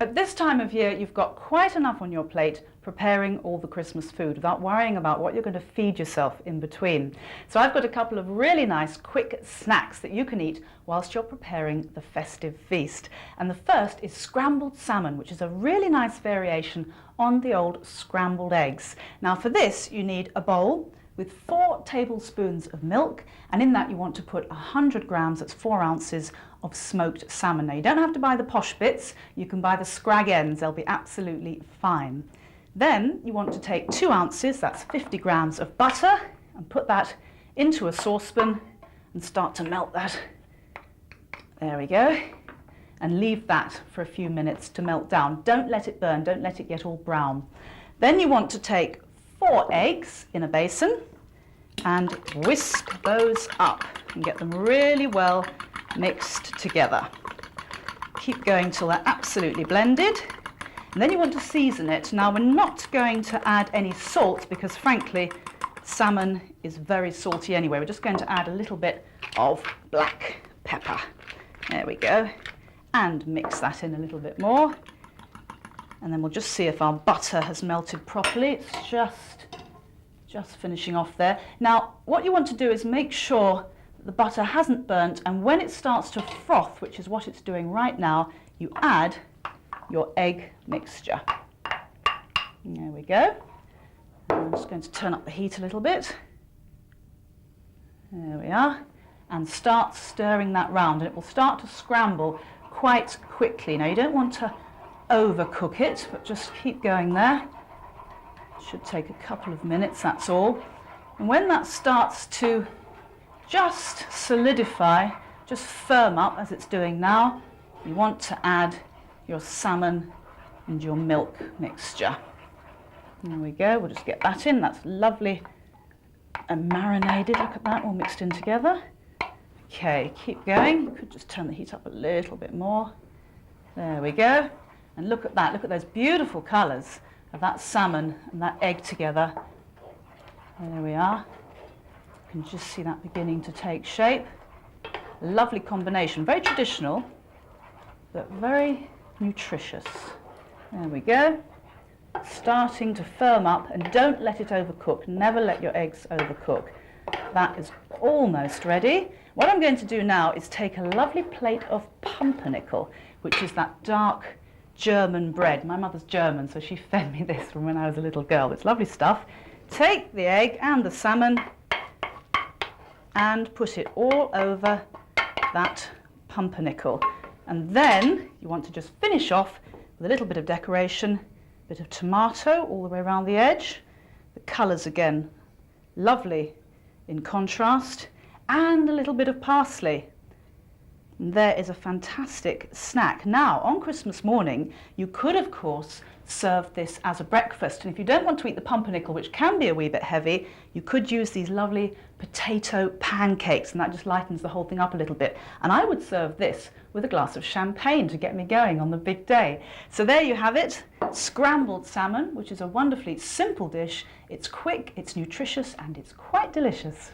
At this time of year, you've got quite enough on your plate preparing all the Christmas food without worrying about what you're going to feed yourself in between. So I've got a couple of really nice quick snacks that you can eat whilst you're preparing the festive feast. And the first is scrambled salmon, which is a really nice variation on the old scrambled eggs. Now for this, you need a bowl with 4 tablespoons of milk, and in that you want to put 100 grams, that's 4 ounces, of smoked salmon. Now you don't have to buy the posh bits, you can buy the scrag ends, they'll be absolutely fine. Then you want to take 2 ounces, that's 50 grams of butter, and put that into a saucepan and start to melt that. There we go. And leave that for a few minutes to melt down. Don't let it burn, don't let it get all brown. Then you want to take 4 eggs in a basin and whisk those up and get them really well mixed together. Keep going till they're absolutely blended. And then you want to season it. Now we're not going to add any salt because frankly salmon is very salty anyway. We're just going to add a little bit of black pepper. There we go. And mix that in a little bit more. And then we'll just see if our butter has melted properly. It's just finishing off there. Now, what you want to do is make sure that the butter hasn't burnt, and when it starts to froth, which is what it's doing right now, you add your egg mixture. There we go. I'm just going to turn up the heat a little bit. There we are. And start stirring that round, and it will start to scramble quite quickly. Now, you don't want to overcook it, but just keep going there. Should take a couple of minutes, that's all. And when that starts to just solidify, just firm up as it's doing now, you want to add your salmon and your milk mixture. There we go, we'll just get that in. That's lovely and marinated. Look at that, all mixed in together. Okay, keep going. You could just turn the heat up a little bit more. There we go. And look at that, look at those beautiful colours of that salmon and that egg together. There we are. You can just see that beginning to take shape. Lovely combination, very traditional, but very nutritious. There we go. Starting to firm up, and don't let it overcook. Never let your eggs overcook. That is almost ready. What I'm going to do now is take a lovely plate of pumpernickel, which is that dark German bread. My mother's German, so she fed me this from when I was a little girl. It's lovely stuff. Take the egg and the salmon and put it all over that pumpernickel. And then you want to just finish off with a little bit of decoration, a bit of tomato all the way around the edge. The colours again, lovely in contrast, and a little bit of parsley. And there is a fantastic snack. Now, on Christmas morning, you could, of course, serve this as a breakfast. And if you don't want to eat the pumpernickel, which can be a wee bit heavy, you could use these lovely potato pancakes, and that just lightens the whole thing up a little bit. And I would serve this with a glass of champagne to get me going on the big day. So there you have it, scrambled salmon, which is a wonderfully simple dish. It's quick, it's nutritious, and it's quite delicious.